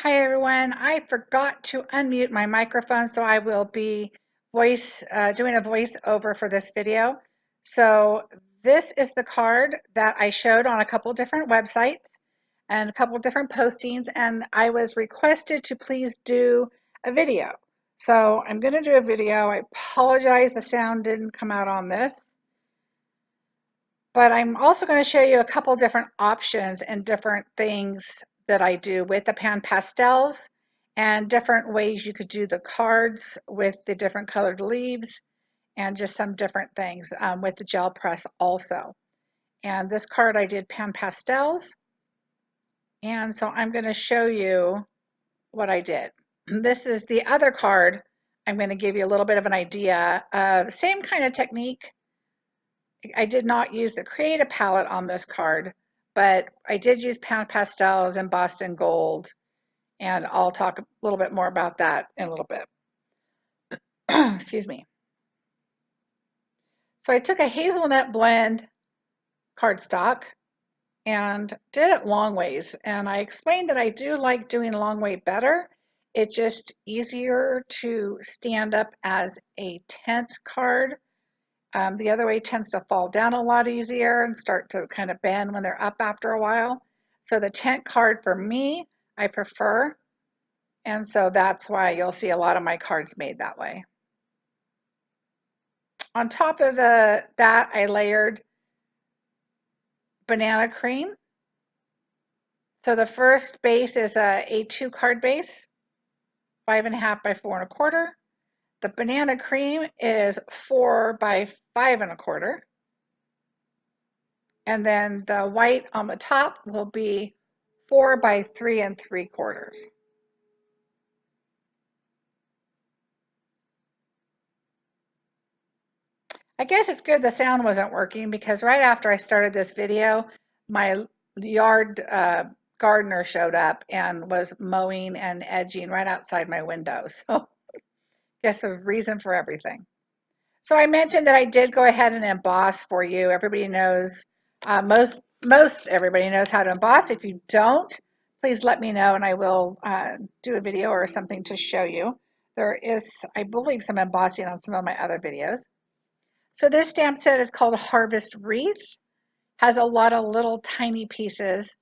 Hi everyone. I forgot to unmute my microphone, so I will be doing a voiceover for this video. So this is the card that I showed on a couple different websites and a couple different postings, and I was requested to please do a video. So I'm going to do a video. I apologize the sound didn't come out on this, but I'm also going to show you a couple different options and different things that I do with the pan pastels and different ways you could do the cards with the different colored leaves and just some different things with the gel press also. And this card I did pan pastels, and so I'm going to show you what I did. This is the other card. I'm going to give you a little bit of an idea. Same kind of technique. I did not use the Create palette on this card, but I did use Pan Pastels and Boston Gold, and I'll talk a little bit more about that in a little bit. Excuse me. So I took a hazelnut blend cardstock and did it long ways, and I explained that I do like doing long way better. It's just easier to stand up as a tent card. The other way tends to fall down a lot easier and start to kind of bend when they're up after a while. So the tent card for me, I prefer. And so that's why you'll see a lot of my cards made that way. On top of that, I layered banana cream. So the first base is a A2 card base, 5.5 by 4.25. The banana cream is 4 by 5.25. And then the white on the top will be 4 by 3.75. I guess it's good the sound wasn't working because right after I started this video, my yard gardener showed up and was mowing and edging right outside my window. So I guess a reason for everything. So I mentioned that I did go ahead and emboss for you. Everybody knows, most everybody knows how to emboss. If you don't, please let me know and I will do a video or something to show you. There is, I believe, some embossing on some of my other videos. So this stamp set is called Harvest Wreath. Has a lot of little tiny pieces.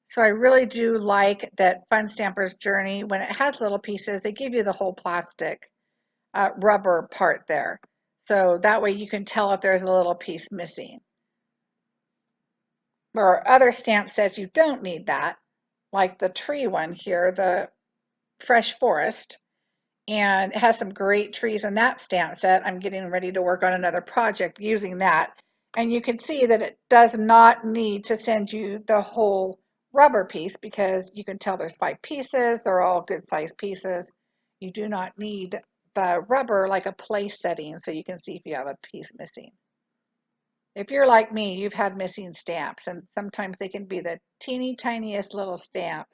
So I really do like that Fun Stamper's Journey, when it has little pieces, they give you the whole plastic rubber part there. So that way you can tell if there's a little piece missing. There are other stamp sets you don't need that, like the tree one here, the Fresh Forest. And it has some great trees in that stamp set. I'm getting ready to work on another project using that. And you can see that it does not need to send you the whole rubber piece because you can tell there's 5 pieces. They're all good sized pieces. You do not need the rubber like a place setting so you can see if you have a piece missing. If you're like me, you've had missing stamps, and sometimes they can be the teeny tiniest little stamp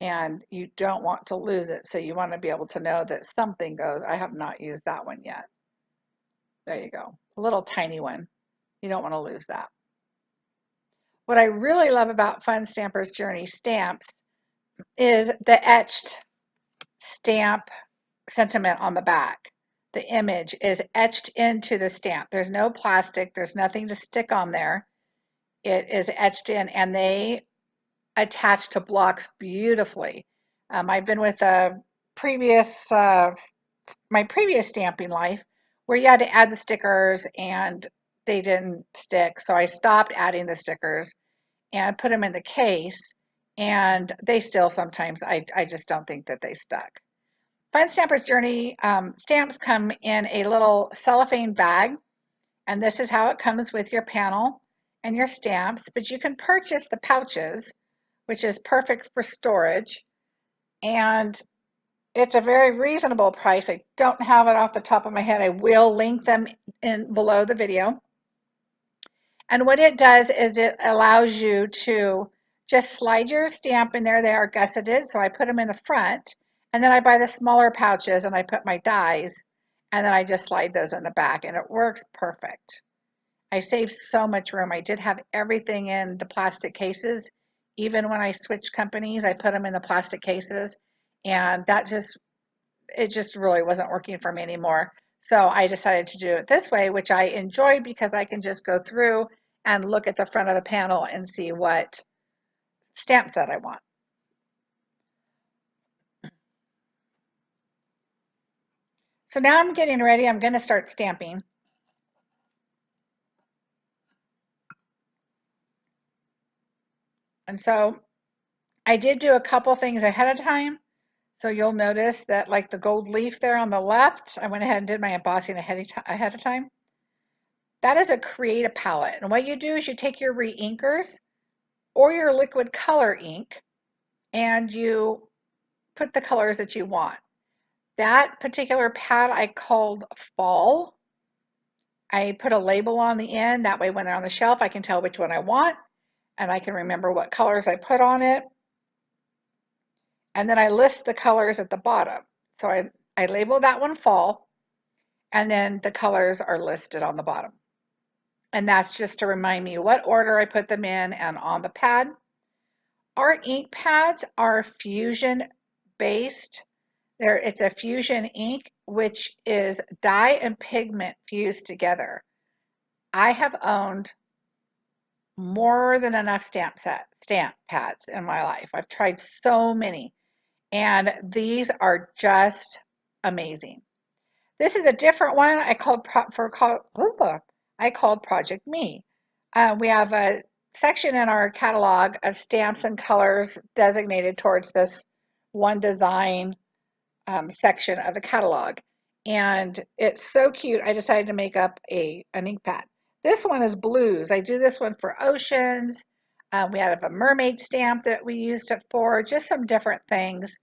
and you don't want to lose it. So you want to be able to know that something goes. I have not used that one yet. There you go. A little tiny one. You don't want to lose that. What I really love about Fun Stamper's Journey stamps is the etched stamp sentiment on the back. The image is etched into the stamp. There's no plastic. There's nothing to stick on there. It is etched in, and they attach to blocks beautifully. I've been with a previous my previous stamping life where you had to add the stickers and they didn't stick, so I stopped adding the stickers and put them in the case, and they still sometimes I just don't think that they stuck. Fun Stamper's Journey stamps come in a little cellophane bag, and this is how it comes with your panel and your stamps, but you can purchase the pouches, which is perfect for storage, and it's a very reasonable price. I don't have it off the top of my head. I will link them in below the video. And what it does is it allows you to just slide your stamp in there. They are gusseted, so I put them in the front, and then I buy the smaller pouches and I put my dies, and then I just slide those in the back, and it works perfect. I saved so much room. I did have everything in the plastic cases Even when I switched companies, I put them in the plastic cases, and it just really wasn't working for me anymore. So I decided to do it this way, which I enjoy because I can just go through and look at the front of the panel and see what stamp set I want. So now I'm getting ready. I'm going to start stamping. And so I did do a couple things ahead of time. So you'll notice that like the gold leaf there on the left, I went ahead and did my embossing ahead of time. That is a create a palette. And what you do is you take your re-inkers or your liquid color ink and you put the colors that you want. That particular pad I called Fall. I put a label on the end. That way when they're on the shelf, I can tell which one I want and I can remember what colors I put on it. And then I list the colors at the bottom. So I label that one Fall, and then the colors are listed on the bottom. And that's just to remind me what order I put them in and on the pad. Our ink pads are fusion based. It's a fusion ink, which is dye and pigment fused together. I have owned more than enough stamp pads in my life. I've tried so many, and these are just amazing. This is a different one. I called Project Me. We have a section in our catalog of stamps and colors designated towards this one design section of the catalog. And it's so cute. I decided to make up an ink pad. This one is blues. I do this one for oceans. We have a mermaid stamp that we used it for, just some different things.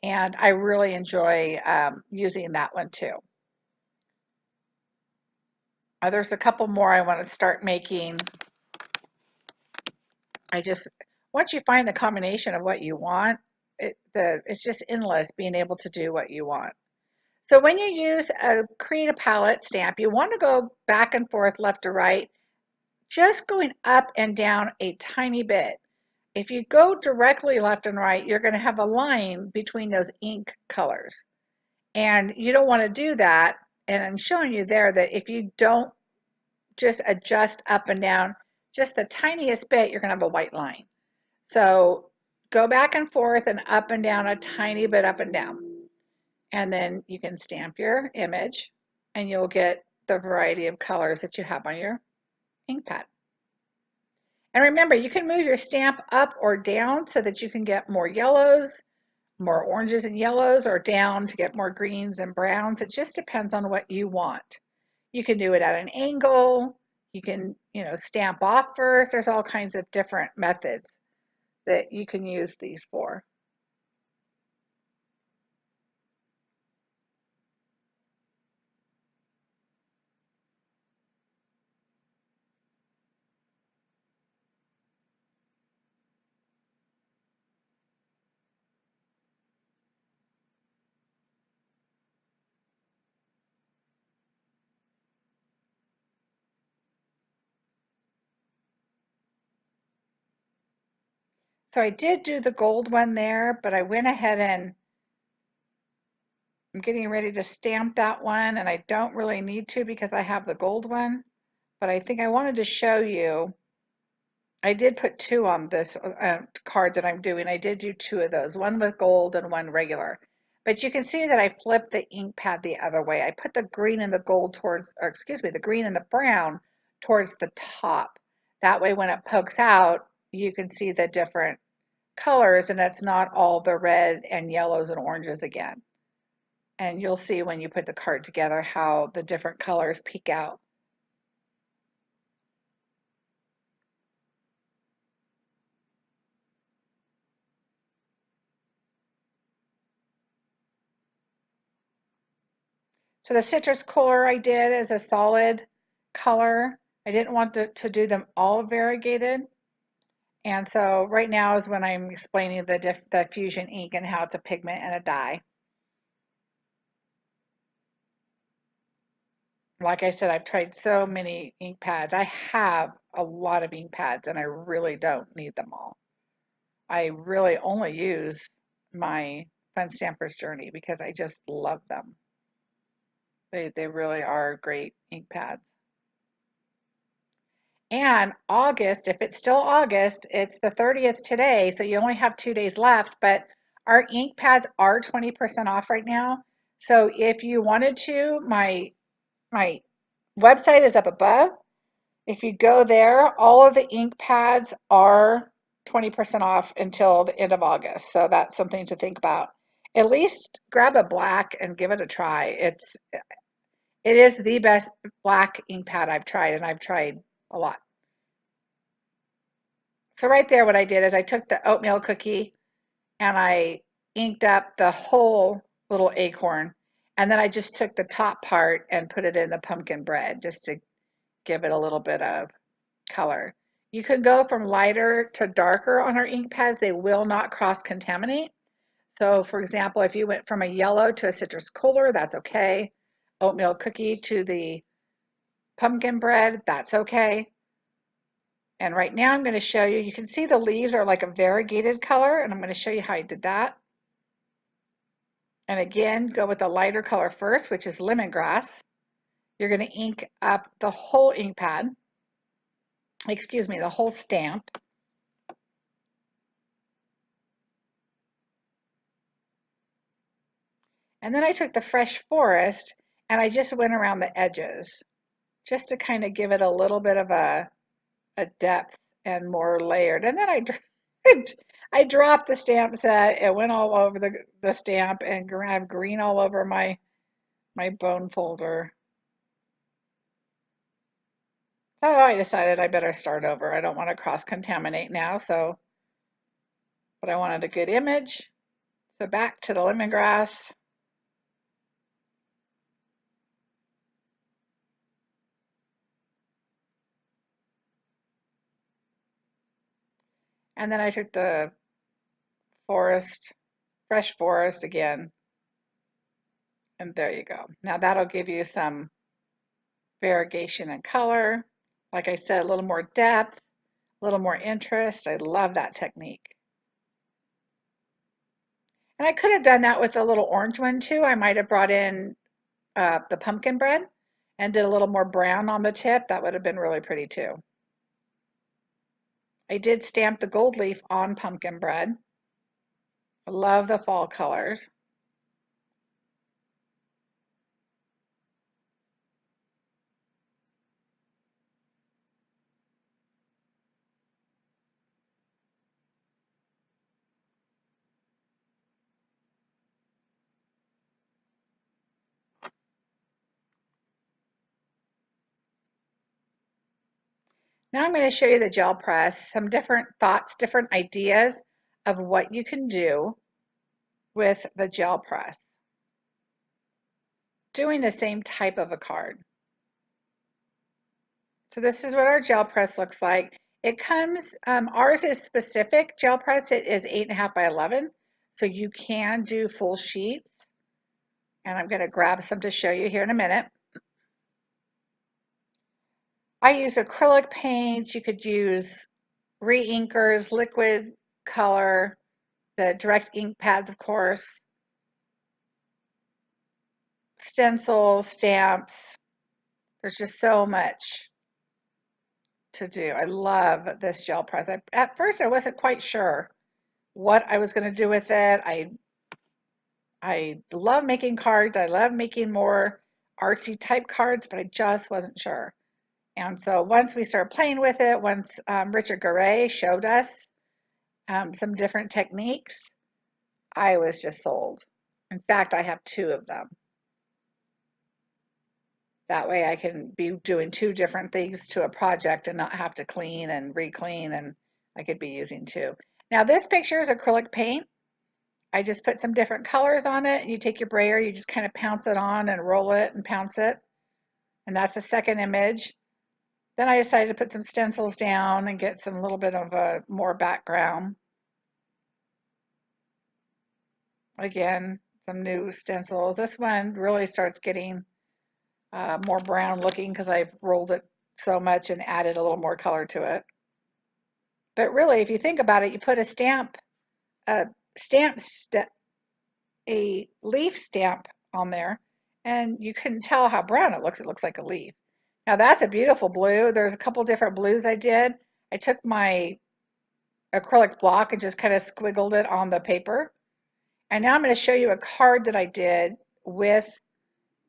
And I really enjoy using that one too. There's a couple more I want to start making. Once you find the combination of what you want, it's just endless being able to do what you want. So when you use a create a palette stamp, you want to go back and forth, left to right, just going up and down a tiny bit. If you go directly left and right, you're going to have a line between those ink colors. And you don't want to do that. And I'm showing you there that if you don't just adjust up and down just the tiniest bit, you're going to have a white line. So go back and forth and up and down a tiny bit up and down. And then you can stamp your image and you'll get the variety of colors that you have on your ink pad. And remember, you can move your stamp up or down so that you can get more yellows, more oranges and yellows, or down to get more greens and browns. It just depends on what you want. You can do it at an angle. You can, stamp off first. There's all kinds of different methods that you can use these for. So I did do the gold one there, but I went ahead and I'm getting ready to stamp that one, and I don't really need to because I have the gold one, but I think I wanted to show you. I did put two on this card that I'm doing. I did do two of those, one with gold and one regular. But you can see that I flipped the ink pad the other way. I put the green and the gold towards, or excuse me, the green and the brown towards the top. That way when it pokes out, you can see the different colors and it's not all the red and yellows and oranges again. And you'll see when you put the card together how the different colors peek out. So the citrus color I did is a solid color. I didn't want to do them all variegated. And so right now is when I'm explaining the fusion ink and how it's a pigment and a dye. Like I said, I've tried so many ink pads. I have a lot of ink pads and I really don't need them all. I really only use my Fun Stamper's Journey because I just love them. They really are great ink pads. And August, if it's still August, it's the 30th today, so you only have 2 days left, but our ink pads are 20% off right now. So if you wanted to, my website is up above. If you go there, all of the ink pads are 20% off until the end of August. So that's something to think about. At least grab a black and give it a try. It is the best black ink pad I've tried, and I've tried a lot. So right there, what I did is I took the oatmeal cookie and I inked up the whole little acorn. And then I just took the top part and put it in the pumpkin bread just to give it a little bit of color. You can go from lighter to darker on our ink pads. They will not cross-contaminate. So for example, if you went from a yellow to a citrus cooler, that's okay. Oatmeal cookie to the pumpkin bread, that's okay. And right now I'm going to show you, you can see the leaves are like a variegated color, and I'm going to show you how I did that. And again, go with the lighter color first, which is lemongrass. You're going to ink up the whole ink pad, excuse me, the whole stamp. And then I took the fresh forest and I just went around the edges just to kind of give it a little bit of a depth and more layered. And then I dropped the stamp set. It went all over the stamp and I have green all over my bone folder. So I decided I better start over. I don't want to cross-contaminate now, but I wanted a good image. So back to the lemongrass. And then I took the forest, fresh forest again, and there you go. Now that'll give you some variegation in color. Like I said, a little more depth, a little more interest. I love that technique. And I could have done that with a little orange one too. I might have brought in the pumpkin bread and did a little more brown on the tip. That would have been really pretty too. I did stamp the gold leaf on pumpkin bread. I love the fall colors. Now I'm going to show you the gel press, some different thoughts, different ideas of what you can do with the gel press. Doing the same type of a card. So this is what our gel press looks like. It comes, ours is specific gel press. It is 8.5 by 11. So you can do full sheets. And I'm going to grab some to show you here in a minute. I use acrylic paints. You could use re-inkers, liquid color, the direct ink pads, of course, stencils, stamps. There's just so much to do. I love this gel press. At first, I wasn't quite sure what I was going to do with it. I love making cards. I love making more artsy type cards, but I just wasn't sure. And so once we started playing with it, once Richard Garay showed us some different techniques, I was just sold. In fact, I have two of them. That way I can be doing two different things to a project and not have to clean and re-clean, and I could be using two. Now this picture is acrylic paint. I just put some different colors on it. You take your brayer, you just kind of pounce it on and roll it and pounce it. And that's the second image. Then I decided to put some stencils down and get some little bit of a more background. Again, some new stencils. This one really starts getting more brown looking because I've rolled it so much and added a little more color to it. But really, if you think about it, you put a stamp, a leaf stamp on there, and you couldn't tell how brown it looks. It looks like a leaf. Now that's a beautiful blue. There's a couple different blues I did. I took my acrylic block and just kind of squiggled it on the paper. And now I'm going to show you a card that I did with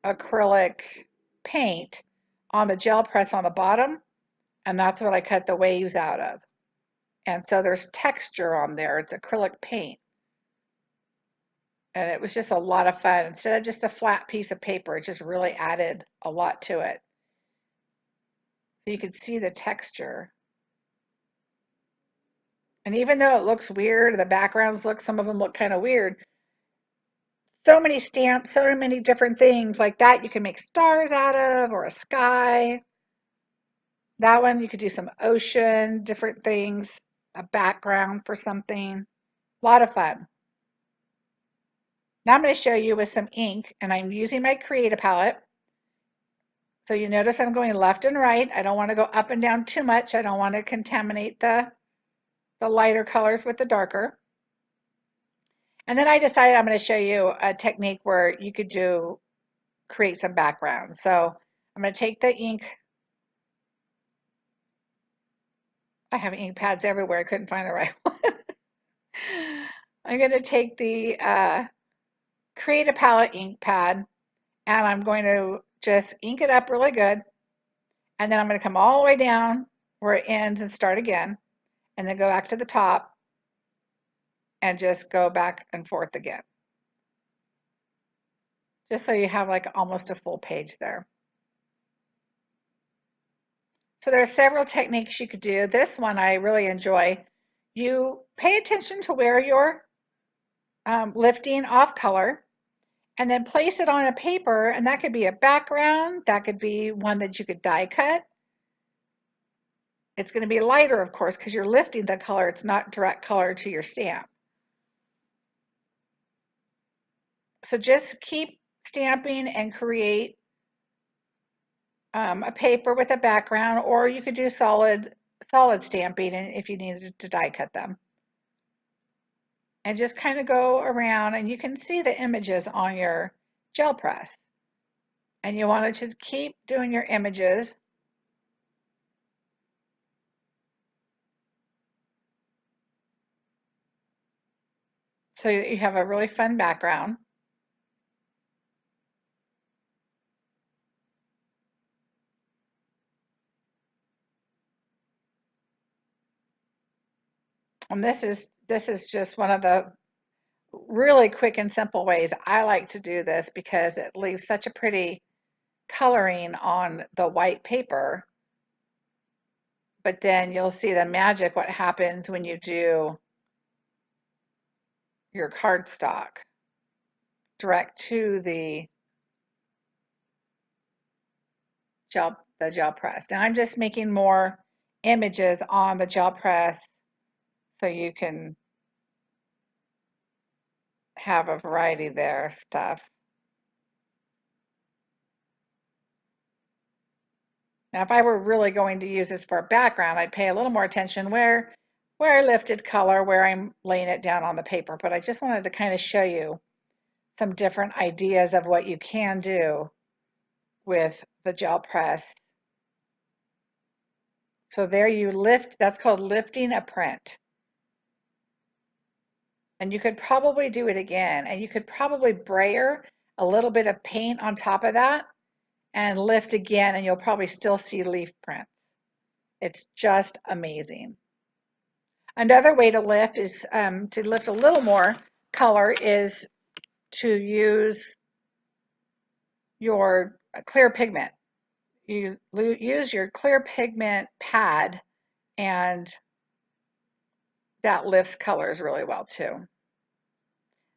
acrylic paint on the gel press on the bottom, and that's what I cut the waves out of. And so there's texture on there. It's acrylic paint. And it was just a lot of fun. Instead of just a flat piece of paper, it just really added a lot to it. So you could see the texture. And even though it looks weird, the backgrounds look, some of them look kind of weird. So many stamps, so many different things like that you can make stars out of, or a sky. That one you could do some ocean, different things, a background for something. A lot of fun. Now I'm going to show you with some ink, and I'm using my Create a palette. So you notice I'm going left and right. I don't want to go up and down too much. I don't want to contaminate the lighter colors with the darker. And then I decided I'm going to show you a technique where you could create some backgrounds. So I'm going to take the ink. I have ink pads everywhere. I couldn't find the right one. I'm going to take the Create a Palette ink pad, and I'm going to just ink it up really good. And then I'm going to come all the way down where it ends and start again, and then go back to the top and just go back and forth again. Just so you have like almost a full page there. So there are several techniques you could do. This one I really enjoy. You pay attention to where you're lifting off color, and then place it on a paper, and that could be a background, that could be one that you could die cut. It's going to be lighter, of course, because you're lifting the color. It's not direct color to your stamp. So just keep stamping and create a paper with a background, or you could do solid stamping if you needed to die cut them. And just kind of go around, and you can see the images on your gel press. And you want to just keep doing your images. So you have a really fun background. And this is just one of the really quick and simple ways I like to do this, because it leaves such a pretty coloring on the white paper. But then you'll see the magic, what happens when you do your cardstock direct to the gel press. Now I'm just making more images on the gel press so you can have a variety there of stuff. Now, if I were really going to use this for a background, I'd pay a little more attention where I lifted color, where I'm laying it down on the paper. But I just wanted to kind of show you some different ideas of what you can do with the gel press. So there you lift, that's called lifting a print. And you could probably do it again, and you could probably brayer a little bit of paint on top of that and lift again, and you'll probably still see leaf prints. It's just amazing. Another way to lift is to lift a little more color is to use your clear pigment. You use your clear pigment pad, and that lifts colors really well too.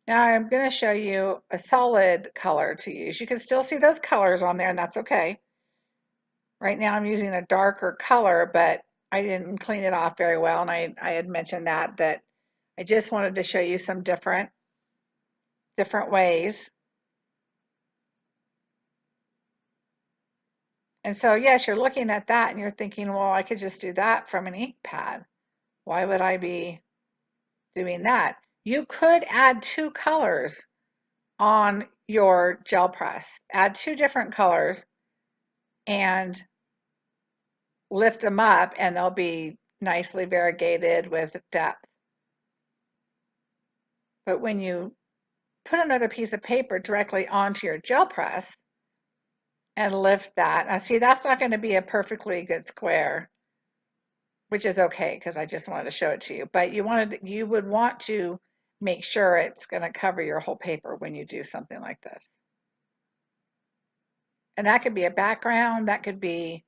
Now I'm going to show you a solid color to use. You can still see those colors on there, and that's okay. Right now I'm using a darker color, but I didn't clean it off very well, and I had mentioned that I just wanted to show you some different ways. And so yes, you're looking at that and you're thinking, well, I could just do that from an ink pad. Why would I be doing that? You could add two colors on your gel press. Add two different colors and lift them up, and they'll be nicely variegated with depth. But when you put another piece of paper directly onto your gel press and lift that, now see, that's not going to be a perfectly good square, which is okay because I just wanted to show it to you. But you would want to make sure it's going to cover your whole paper when you do something like this. And that could be a background, that could be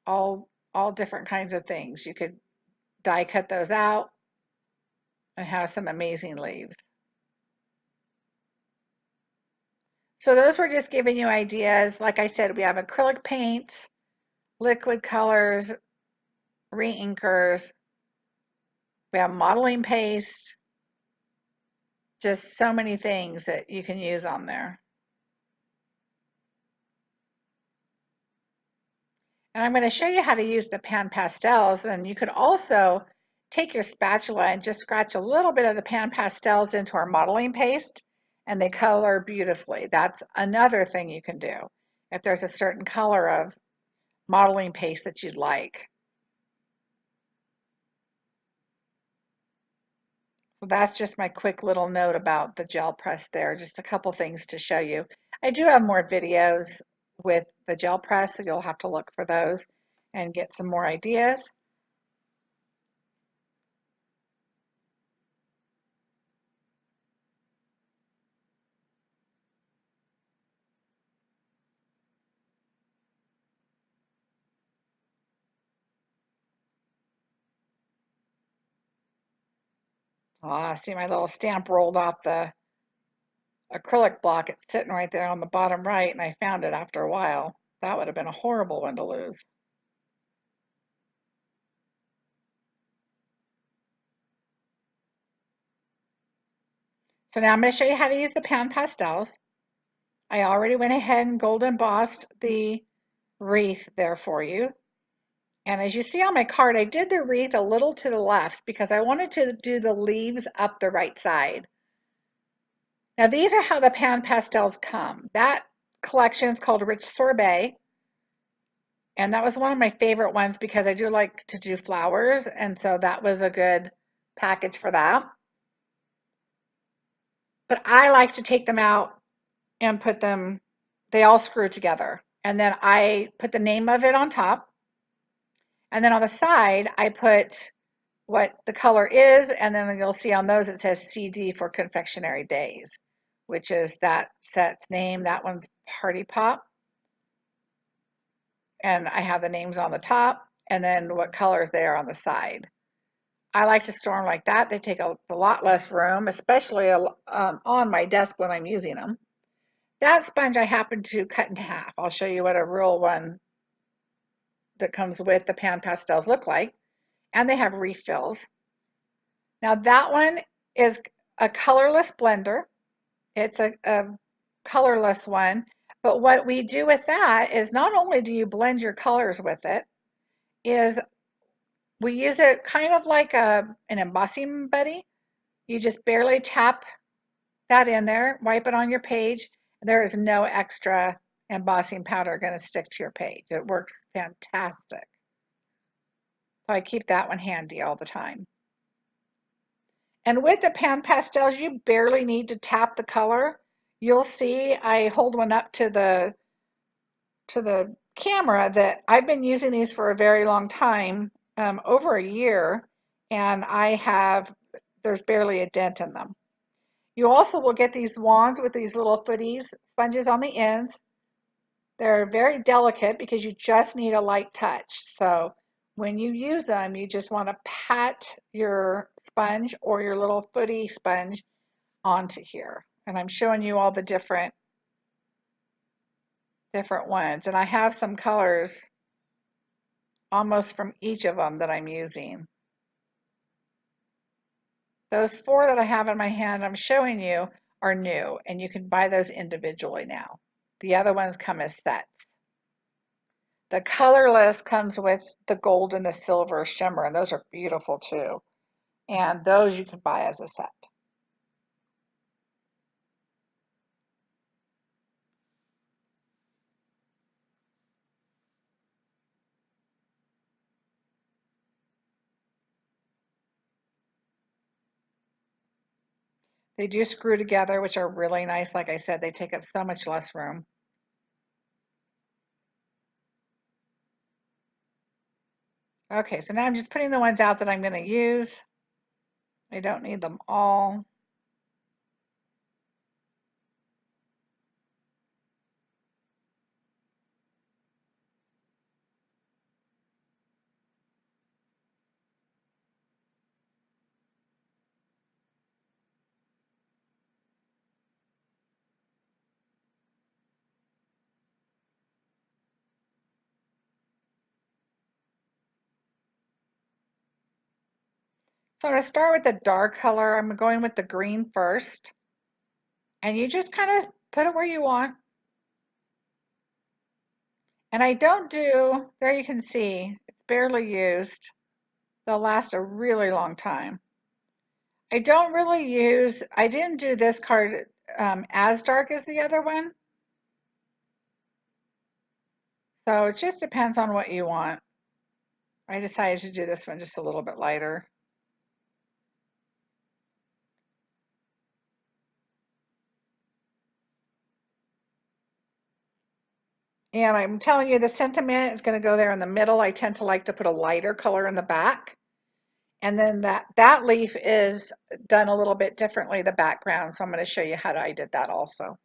all different kinds of things. You could die cut those out and have some amazing leaves. So those were just giving you ideas. Like I said, we have acrylic paint, liquid colors, re-inkers, we have modeling paste, just so many things that you can use on there. And I'm going to show you how to use the pan pastels, and you could also take your spatula and just scratch a little bit of the pan pastels into our modeling paste, and they color beautifully. That's another thing you can do if there's a certain color of modeling paste that you'd like. So that's just my quick little note about the gel press there, just a couple things to show you. I do have more videos with the gel press, so you'll have to look for those and get some more ideas. Ah, see my little stamp rolled off the acrylic block. It's sitting right there on the bottom right, and I found it after a while. That would have been a horrible one to lose. So now I'm going to show you how to use the pan pastels. I already went ahead and gold embossed the wreath there for you. And as you see on my card, I did the wreath a little to the left because I wanted to do the leaves up the right side. Now these are how the pan pastels come. That collection is called Rich Sorbet. And that was one of my favorite ones because I do like to do flowers. And so that was a good package for that. But I like to take them out and put them, they all screw together. And then I put the name of it on top. And then on the side, I put what the color is. And then you'll see on those, it says CD for Confectionery Days, which is that set's name. That one's Party Pop. And I have the names on the top and then what colors they are on the side. I like to store them like that. They take a lot less room, especially on my desk when I'm using them. That sponge I happen to cut in half. I'll show you what a real one that comes with the pan pastels look like. And they have refills. Now that one is a colorless blender. It's a colorless one. But what we do with that is not only do you blend your colors with it, is we use it kind of like an embossing buddy. You just barely tap that in there, wipe it on your page. There is no extra embossing powder going to stick to your page. It works fantastic. So I keep that one handy all the time. And with the pan pastels, you barely need to tap the color. You'll see I hold one up to the camera that I've been using these for a very long time, over a year, and there's barely a dent in them. You also will get these wands with these little footies, sponges on the ends. They're very delicate because you just need a light touch. So when you use them, you just want to pat your sponge or your little footy sponge onto here. And I'm showing you all the different ones. And I have some colors almost from each of them that I'm using. Those 4 that I have in my hand I'm showing you are new, and you can buy those individually now. The other ones come as sets. The colorless comes with the gold and the silver shimmer, and those are beautiful too. And those you can buy as a set. They do screw together, which are really nice. Like I said, they take up so much less room. Okay, so now I'm just putting the ones out that I'm going to use. I don't need them all. So I'm going to start with the dark color. I'm going with the green first. And you just kind of put it where you want. And I don't do, there you can see, it's barely used. They'll last a really long time. I don't really use, I didn't do this card as dark as the other one. So it just depends on what you want. I decided to do this one just a little bit lighter. And I'm telling you, the sentiment is going to go there in the middle. I tend to like to put a lighter color in the back. And then that leaf is done a little bit differently, the background. So I'm going to show you how I did that also.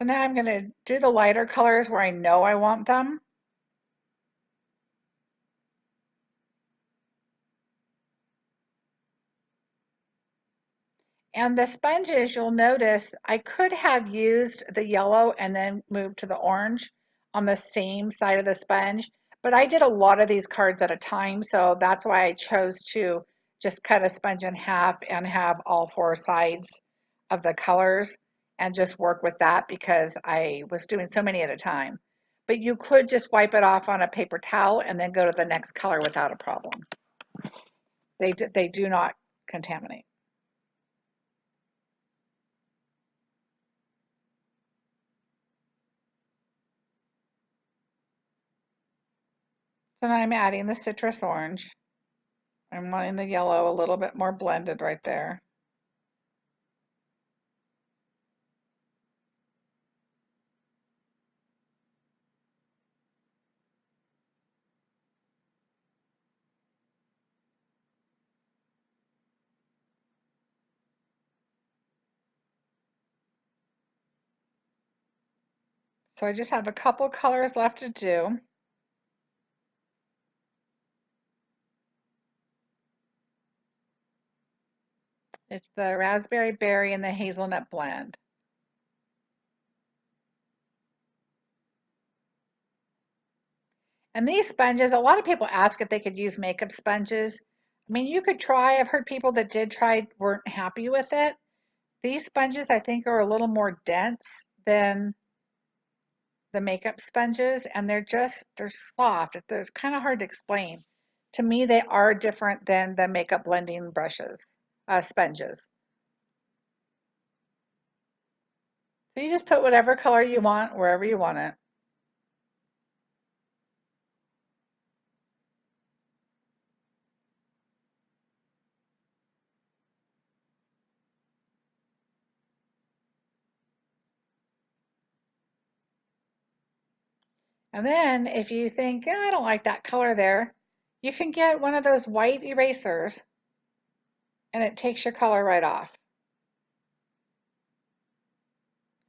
So now I'm going to do the lighter colors where I know I want them. And the sponges, you'll notice I could have used the yellow and then moved to the orange on the same side of the sponge, but I did a lot of these cards at a time, so that's why I chose to just cut a sponge in half and have all four sides of the colors and just work with that because I was doing so many at a time. But you could just wipe it off on a paper towel and then go to the next color without a problem. They do not contaminate. So now I'm adding the citrus orange. I'm wanting the yellow a little bit more blended right there. So I just have a couple colors left to do. It's the raspberry berry and the hazelnut blend. And these sponges, a lot of people ask if they could use makeup sponges. I mean, you could try. I've heard people that did try weren't happy with it. These sponges, I think, are a little more dense than the makeup sponges, and they're soft. It's kind of hard to explain. To me, they are different than the makeup blending brushes, sponges. So you just put whatever color you want wherever you want it. And then if you think, "Eh, I don't like that color there, you can get one of those white erasers and it takes your color right off.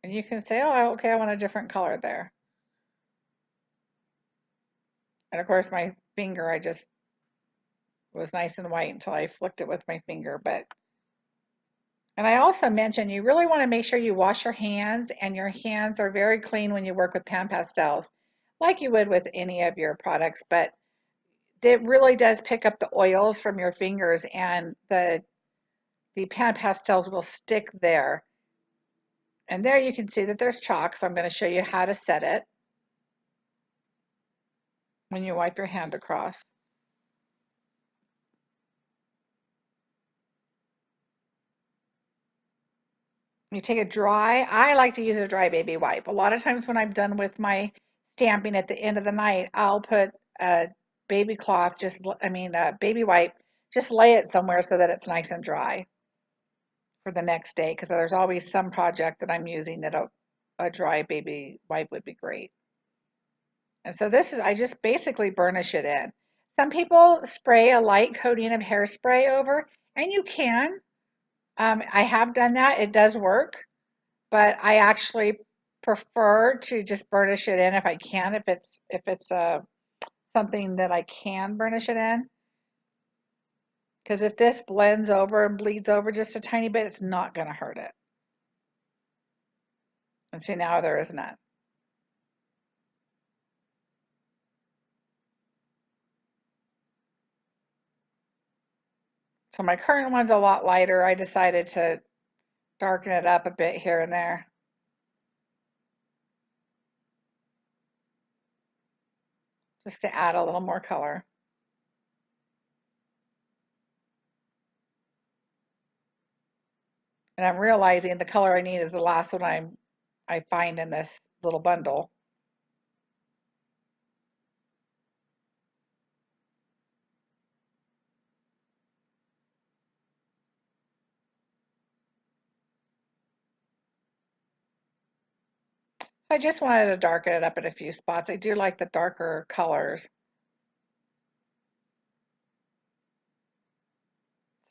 And you can say, oh, okay, I want a different color there. And of course, my finger, I just was nice and white until I flicked it with my finger. And I also mentioned you really want to make sure you wash your hands and your hands are very clean when you work with pan pastels, like you would with any of your products. But it really does pick up the oils from your fingers, and the pan pastels will stick there. And there you can see that there's chalk, so I'm going to show you how to set it when you wipe your hand across. You take a dry, I like to use a dry baby wipe. A lot of times when I'm done with my stamping at the end of the night, I'll put a baby cloth, a baby wipe, just lay it somewhere so that it's nice and dry for the next day, because there's always some project that I'm using that a dry baby wipe would be great. And so this is, I just basically burnish it in. Some people spray a light coating of hairspray over, and you can. I have done that. It does work, but I actually prefer to just burnish it in if I can, if it's something that I can burnish it in. Because if this blends over and bleeds over just a tiny bit, it's not going to hurt it. And see, now there is none. So my current one's a lot lighter. I decided to darken it up a bit here and there. Just to add a little more color. And I'm realizing the color I need is the last one I find in this little bundle. I just wanted to darken it up in a few spots. I do like the darker colors.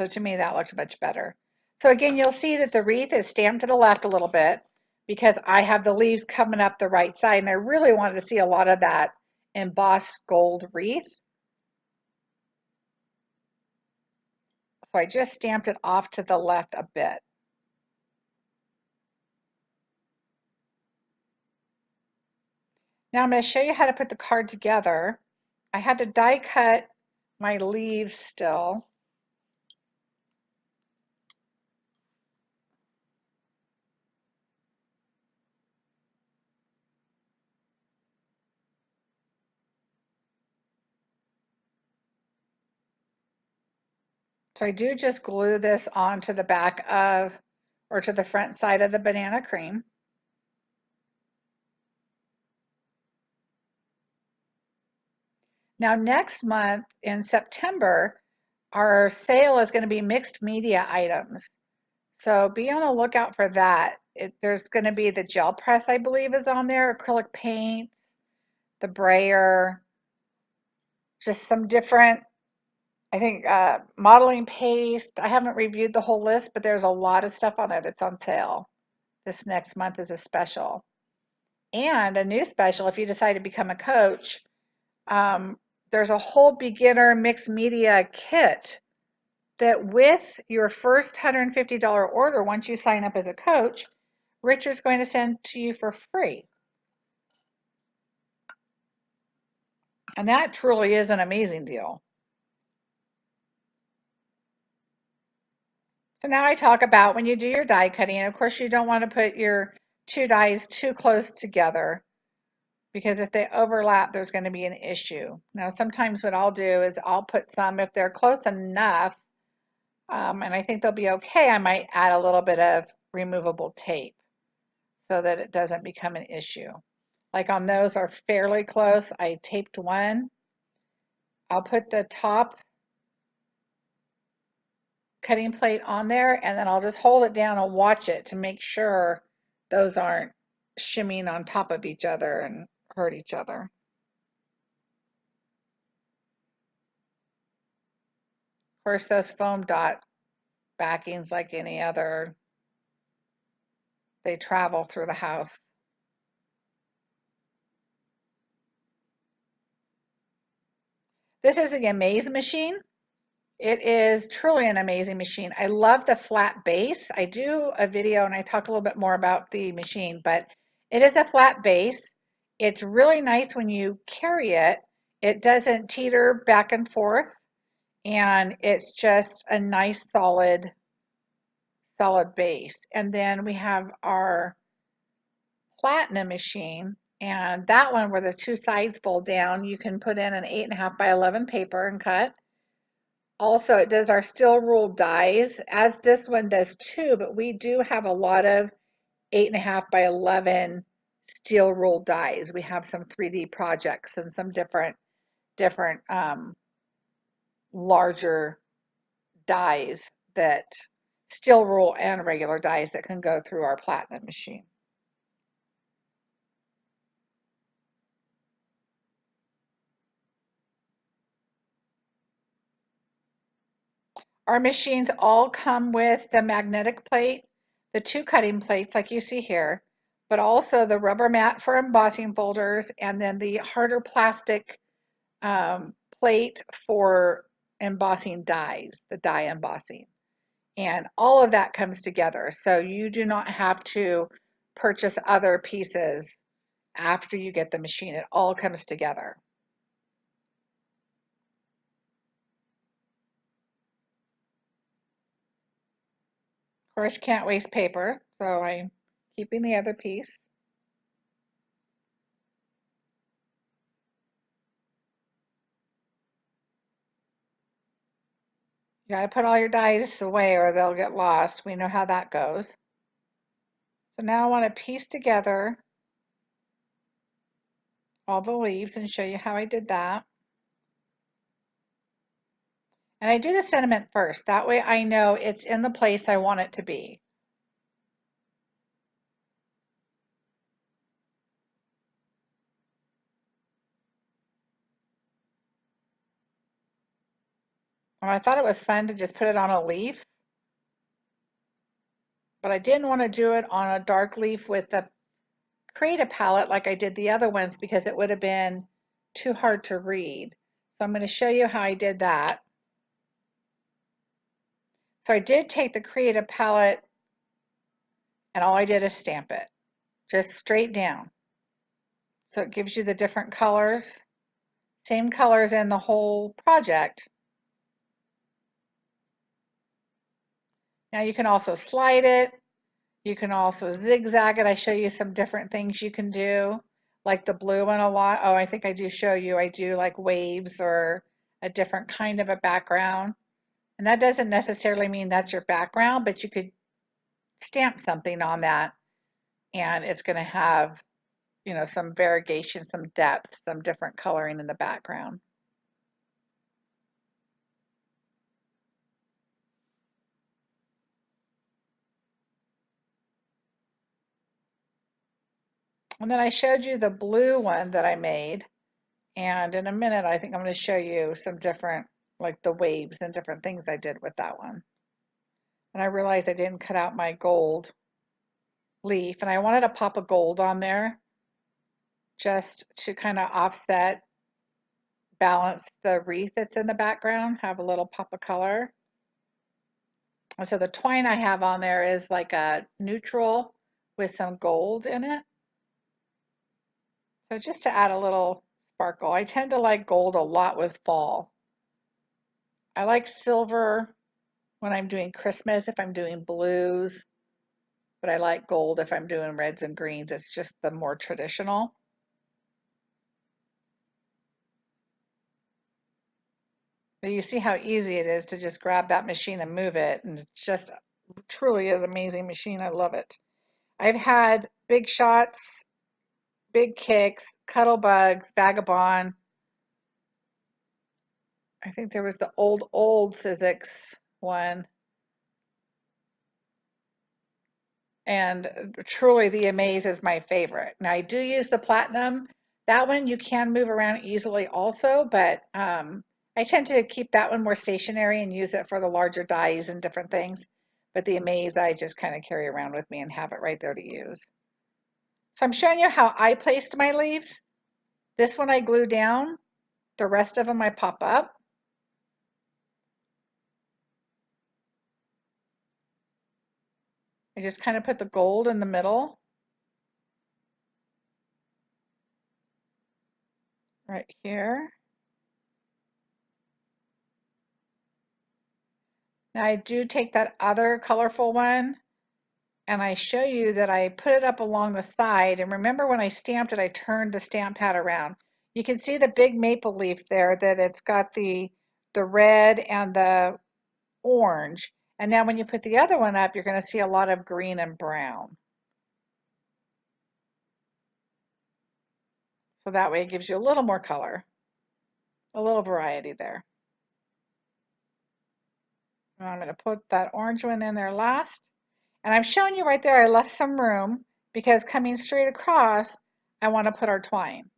So to me, that looks much better. So again, you'll see that the wreath is stamped to the left a little bit because I have the leaves coming up the right side, and I really wanted to see a lot of that embossed gold wreath. So I just stamped it off to the left a bit. Now I'm going to show you how to put the card together. I had to die cut my leaves still. So I do just glue this onto the back of, or to the front side of the banana cream. Now next month in September, our sale is going to be mixed media items. So be on the lookout for that. There's going to be the gel press, I believe, is on there, acrylic paints, the brayer, just some different, I think, modeling paste. I haven't reviewed the whole list, but there's a lot of stuff on there that's on sale. This next month is a special. And a new special, if you decide to become a coach, there's a whole beginner mixed media kit that with your first $150 order, once you sign up as a coach, Richard's going to send to you for free. And that truly is an amazing deal. So now I talk about when you do your die cutting, and of course you don't want to put your two dies too close together because if they overlap, there's going to be an issue. Now sometimes what I'll do is I'll put some, if they're close enough, and I think they'll be okay, I might add a little bit of removable tape so that it doesn't become an issue. Like on those are fairly close. I taped one. I'll put the top cutting plate on there and then I'll just hold it down and watch it to make sure those aren't shimmying on top of each other and hurt each other. Of course, those foam dot backings, like any other, they travel through the house. This is the Amaze machine. It is truly an amazing machine. I love the flat base. I do a video and I talk a little bit more about the machine, but it is a flat base. It's really nice when you carry it. It doesn't teeter back and forth, and it's just a nice solid base. And then we have our platinum machine, and that one where the two sides fold down, you can put in an 8.5 by 11 paper and cut. Also, it does our steel ruled dies, as this one does too, but we do have a lot of 8.5 by 11 steel ruled dies. We have some 3D projects and some different larger dies that steel rule and regular dies that can go through our platinum machine. Our machines all come with the magnetic plate, the two cutting plates like you see here, but also the rubber mat for embossing folders, and then the harder plastic plate for embossing dies, the die embossing. And all of that comes together. So you do not have to purchase other pieces after you get the machine. It all comes together. Of course, you can't waste paper, so I'm keeping the other piece. You gotta put all your dies away or they'll get lost. We know how that goes. So now I want to piece together all the leaves and show you how I did that. And I do the sentiment first. That way I know it's in the place I want it to be. And I thought it was fun to just put it on a leaf, but I didn't want to do it on a dark leaf with the Create a palette like I did the other ones because it would have been too hard to read. So I'm going to show you how I did that. So I did take the Create a palette and all I did is stamp it, just straight down. So it gives you the different colors, same colors in the whole project. Now you can also slide it. You can also zigzag it. I show you some different things you can do, like the blue one a lot. Oh, I think I do show you. I do like waves or a different kind of a background. And that doesn't necessarily mean that's your background, but you could stamp something on that and it's going to have, you know, some variegation, some depth, some different coloring in the background. And then I showed you the blue one that I made. And in a minute, I think I'm going to show you some different, like the waves and different things I did with that one. And I realized I didn't cut out my gold leaf, and I wanted to pop a gold on there just to kind of offset, balance the wreath that's in the background, have a little pop of color. And so the twine I have on there is like a neutral with some gold in it. So just to add a little sparkle. I tend to like gold a lot with fall. I like silver when I'm doing Christmas, if I'm doing blues, but I like gold if I'm doing reds and greens. It's just the more traditional. But you see how easy it is to just grab that machine and move it, and it's just truly is an amazing machine. I love it. I've had Big Shots, Big Kicks, Cuddlebugs, Vagabond. I think there was the old Sizzix one. And truly the Amaze is my favorite. Now I do use the Platinum. That one you can move around easily also, but I tend to keep that one more stationary and use it for the larger dies and different things. But the Amaze I just kind of carry around with me and have it right there to use. So I'm showing you how I placed my leaves. This one I glue down. The rest of them I pop up. I just kind of put the gold in the middle. Right here. Now I do take that other colorful one and I show you that I put it up along the side. And remember when I stamped it, I turned the stamp pad around. You can see the big maple leaf there, that it's got the red and the orange. And now when you put the other one up, you're going to see a lot of green and brown. So that way it gives you a little more color, a little variety there. And I'm going to put that orange one in there last. And I'm showing you right there, I left some room because coming straight across, I want to put our twine.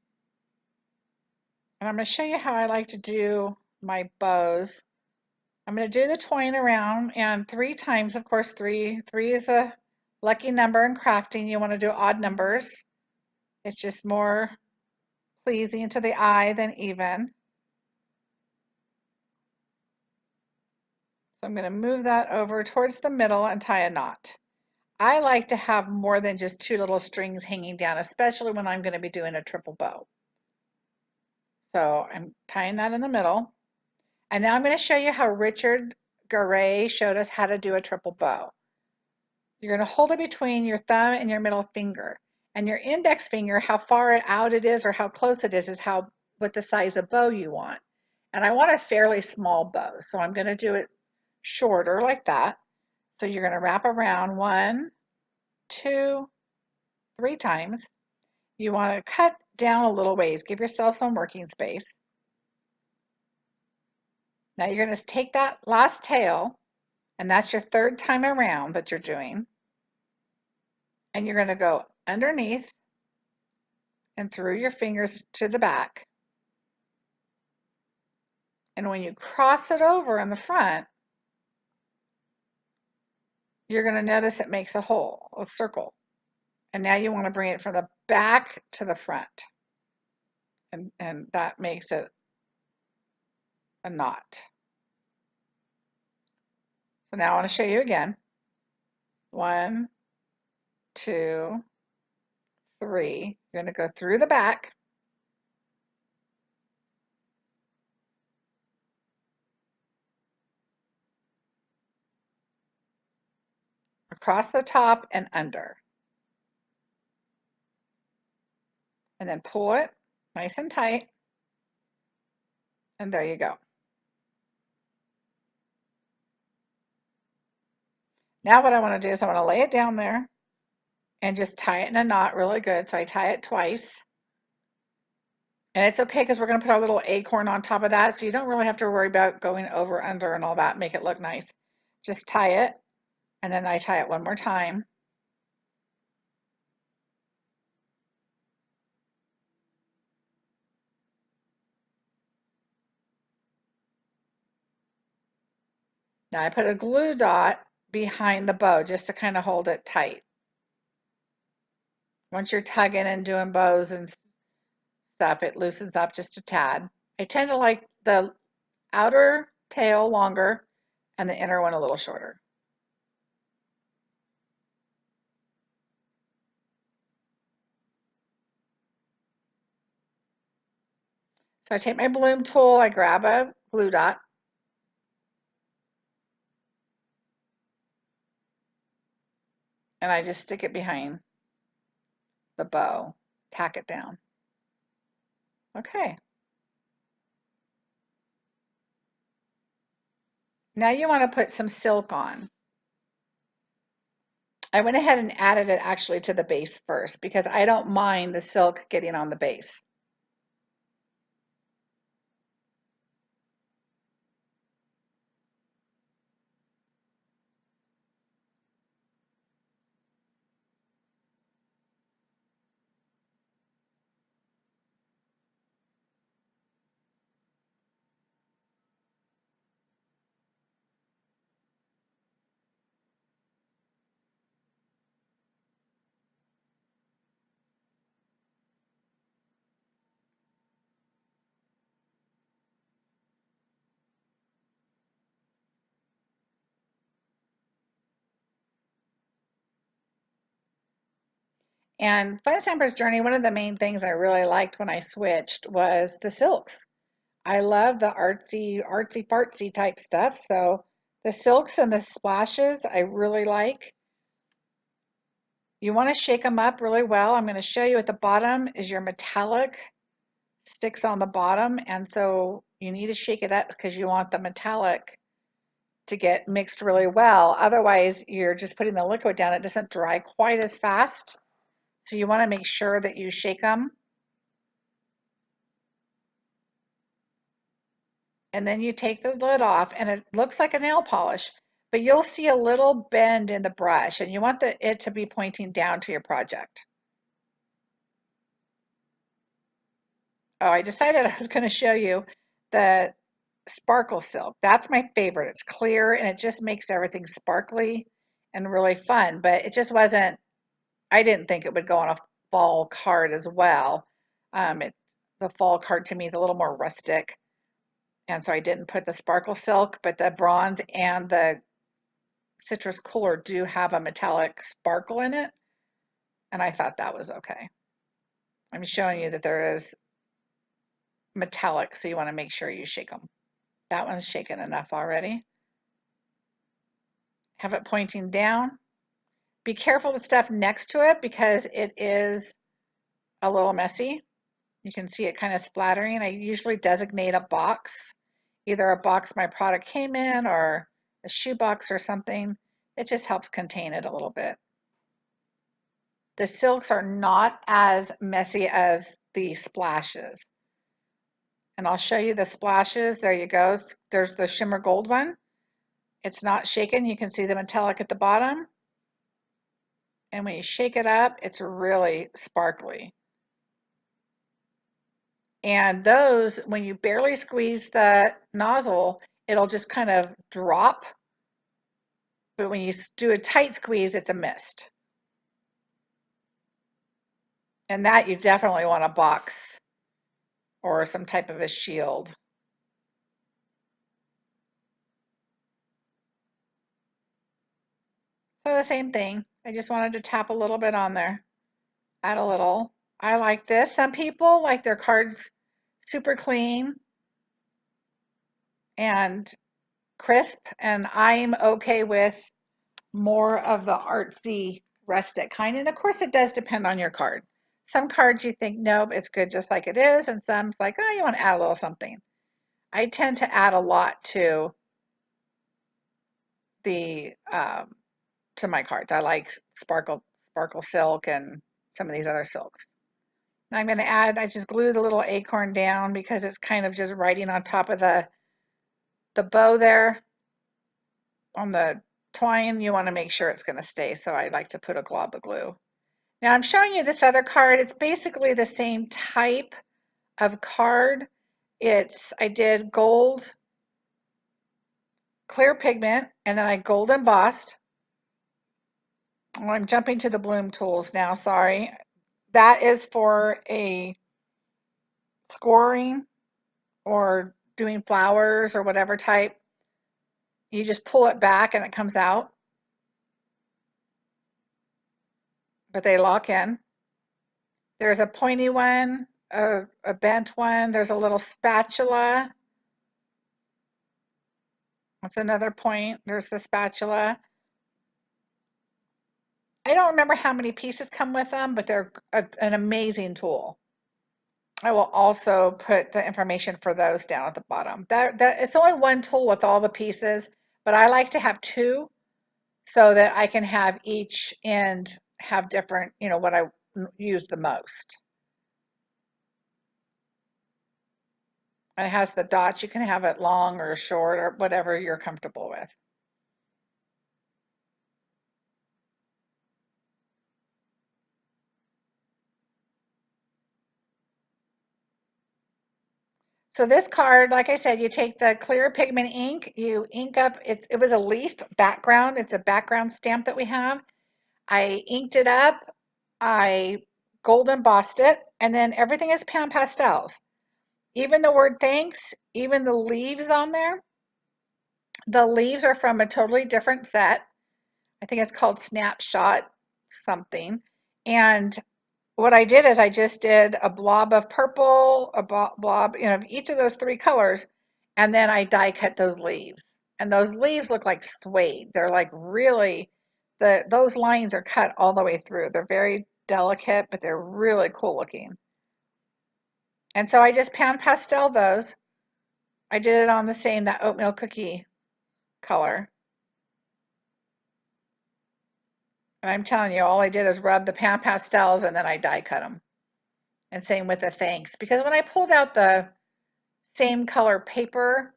And I'm going to show you how I like to do my bows. I'm going to do the twine around and 3 times, of course, three is a lucky number in crafting. You want to do odd numbers. It's just more pleasing to the eye than even. So I'm going to move that over towards the middle and tie a knot. I like to have more than just 2 little strings hanging down, especially when I'm going to be doing a triple bow. So I'm tying that in the middle. And now I'm going to show you how Richard Garay showed us how to do a triple bow. You're going to hold it between your thumb and your middle finger. And your index finger, how far out it is or how close it is what the size of bow you want. And I want a fairly small bow, so I'm going to do it shorter like that. So you're going to wrap around 1, 2, 3 times. You want to cut down a little ways. Give yourself some working space. Now you're going to take that last tail, and that's your 3rd time around that you're doing. And you're going to go underneath and through your fingers to the back. And when you cross it over in the front, you're going to notice it makes a hole, a circle. And now you want to bring it from the back to the front. And that makes it a knot. So now I want to show you again. 1, 2, 3. You're going to go through the back. Across the top and under. And then pull it nice and tight. And there you go. Now what I want to do is I want to lay it down there and just tie it in a knot really good. So I tie it twice. And it's okay because we're going to put our little acorn on top of that. So you don't really have to worry about going over, under, and all that. Make it look nice. Just tie it. And then I tie it one more time. Now I put a glue dot behind the bow just to kind of hold it tight. Once you're tugging and doing bows and stuff, it loosens up just a tad. I tend to like the outer tail longer and the inner one a little shorter. So I take my bloom tool, I grab a glue dot, and I just stick it behind the bow, tack it down. Okay. Now you want to put some silk on. I went ahead and added it actually to the base first because I don't mind the silk getting on the base. And Fun Stamper's Journey, one of the main things I really liked when I switched was the silks. I love the artsy fartsy type stuff, so The silks and the splashes I really like. You want to shake them up really well. I'm going to show you at the bottom is your metallic sticks on the bottom, and so you need to shake it up because you want the metallic to get mixed really well. Otherwise, you're just putting the liquid down. It doesn't dry quite as fast. So you want to make sure that you shake them. And then you take the lid off and it looks like a nail polish, but you'll see a little bend in the brush and you want it to be pointing down to your project. Oh, I decided I was going to show you the sparkle silk. That's my favorite. It's clear and it just makes everything sparkly and really fun, but it just wasn't, I didn't think it would go on a fall card as well. The fall card to me is a little more rustic. And so I didn't put the sparkle silk, but the bronze and the citrus cooler do have a metallic sparkle in it. And I thought that was okay. I'm showing you that there is metallic, so you want to make sure you shake them. That one's shaken enough already. Have it pointing down. Be careful with stuff next to it because it is a little messy. You can see it kind of splattering. I usually designate a box, either a box my product came in or a shoe box or something. It just helps contain it a little bit. The silks are not as messy as the splashes. And I'll show you the splashes. There you go. There's the shimmer gold one. It's not shaken. You can see the metallic at the bottom. And when you shake it up, it's really sparkly. And those, when you barely squeeze the nozzle, it'll just kind of drop. But when you do a tight squeeze, it's a mist. And that you definitely want a box or some type of a shield. So the same thing. I just wanted to tap a little bit on there. Add a little. I like this. Some people like their cards super clean and crisp, and I'm okay with more of the artsy rustic kind. And of course, it does depend on your card. Some cards you think, nope, it's good just like it is, and some's like, oh, you want to add a little something. I tend to add a lot the to my cards. I like sparkle silk and some of these other silks. Now I'm going to add, I just glued the little acorn down because it's kind of just writing on top of the bow there on the twine. You want to make sure it's going to stay, so I like to put a glob of glue. Now I'm showing you this other card. It's basically the same type of card. I did gold clear pigment and then I gold embossed. Oh, I'm jumping to the bloom tools now, sorry. That is for a scoring or doing flowers or whatever type. You just pull it back and it comes out. But they lock in. There's a pointy one, a bent one. There's a little spatula. That's another point. There's the spatula. I don't remember how many pieces come with them, but they're an amazing tool. I will also put the information for those down at the bottom. It's only one tool with all the pieces, but I like to have two so that I can have each end have different, what I use the most. And it has the dots. You can have it long or short or whatever you're comfortable with. So this card, like I said, you take the clear pigment ink, you ink up, it was a leaf background. It's a background stamp that we have. I inked it up, I gold embossed it, and then everything is pan pastels. Even the word thanks, even the leaves on there, the leaves are from a totally different set. I think it's called Snapshot something. And what I did is I just did a blob of purple, a blob, of each of those three colors, and then I die cut those leaves. And those leaves look like suede. They're like really, those lines are cut all the way through. They're very delicate, but they're really cool looking. And so I just pan pastel those. I did it on the same, that oatmeal cookie color. And I'm telling you, all I did is rub the pan pastels and then I die cut them. And same with the thanks. Because when I pulled out the same color paper,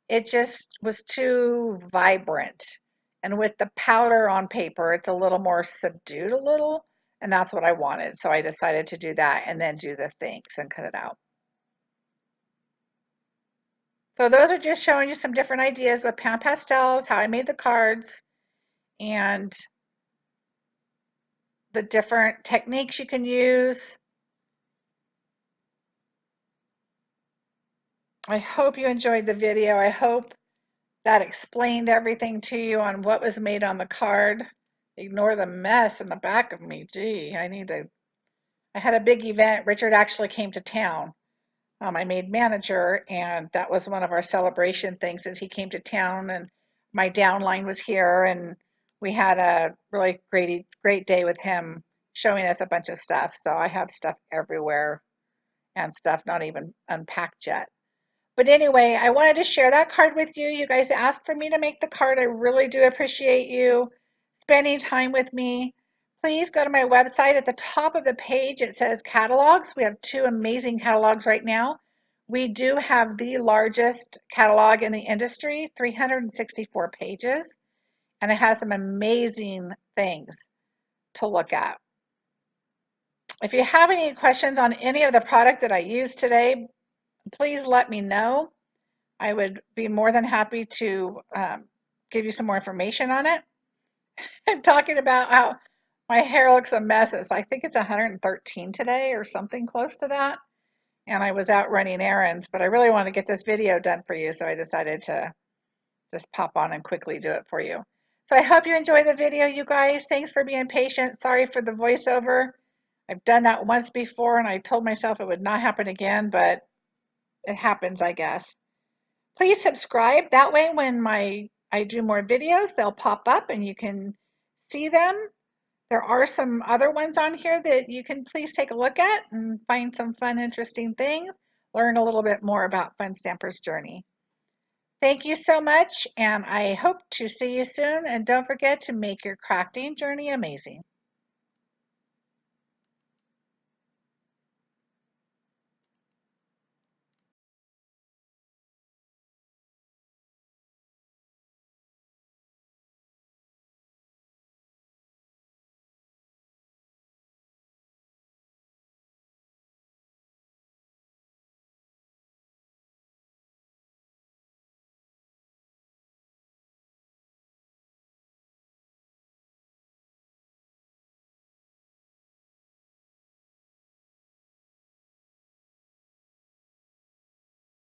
it just was too vibrant. And with the powder on paper, it's a little more subdued a little. And that's what I wanted. So I decided to do that and then do the thanks and cut it out. So those are just showing you some different ideas with pan pastels, how I made the cards, and the different techniques you can use. I hope you enjoyed the video. I hope that explained everything to you on what was made on the card. Ignore the mess in the back of me. Gee, I had a big event. Richard actually came to town. I made manager, and that was one of our celebration things as he came to town, and my downline was here, and we had a really great day with him showing us a bunch of stuff. So I have stuff everywhere and stuff not even unpacked yet. But anyway, I wanted to share that card with you. You guys asked for me to make the card. I really do appreciate you spending time with me. Please go to my website. At the top of the page, it says catalogs. We have two amazing catalogs right now. We do have the largest catalog in the industry, 364 pages, and it has some amazing things to look at. If you have any questions on any of the product that I used today, please let me know. I would be more than happy to give you some more information on it. I'm talking about how my hair looks a mess. I think it's 113 today or something close to that. And I was out running errands, but I really want to get this video done for you, so I decided to just pop on and quickly do it for you. So I hope you enjoy the video, you guys. Thanks for being patient. Sorry for the voiceover. I've done that once before, and I told myself it would not happen again, but it happens, I guess. Please subscribe. That way when I do more videos, they'll pop up and you can see them. There are some other ones on here that you can please take a look at and find some fun, interesting things. Learn a little bit more about Fun Stamper's journey. Thank you so much, and I hope to see you soon. And don't forget to make your crafting journey amazing.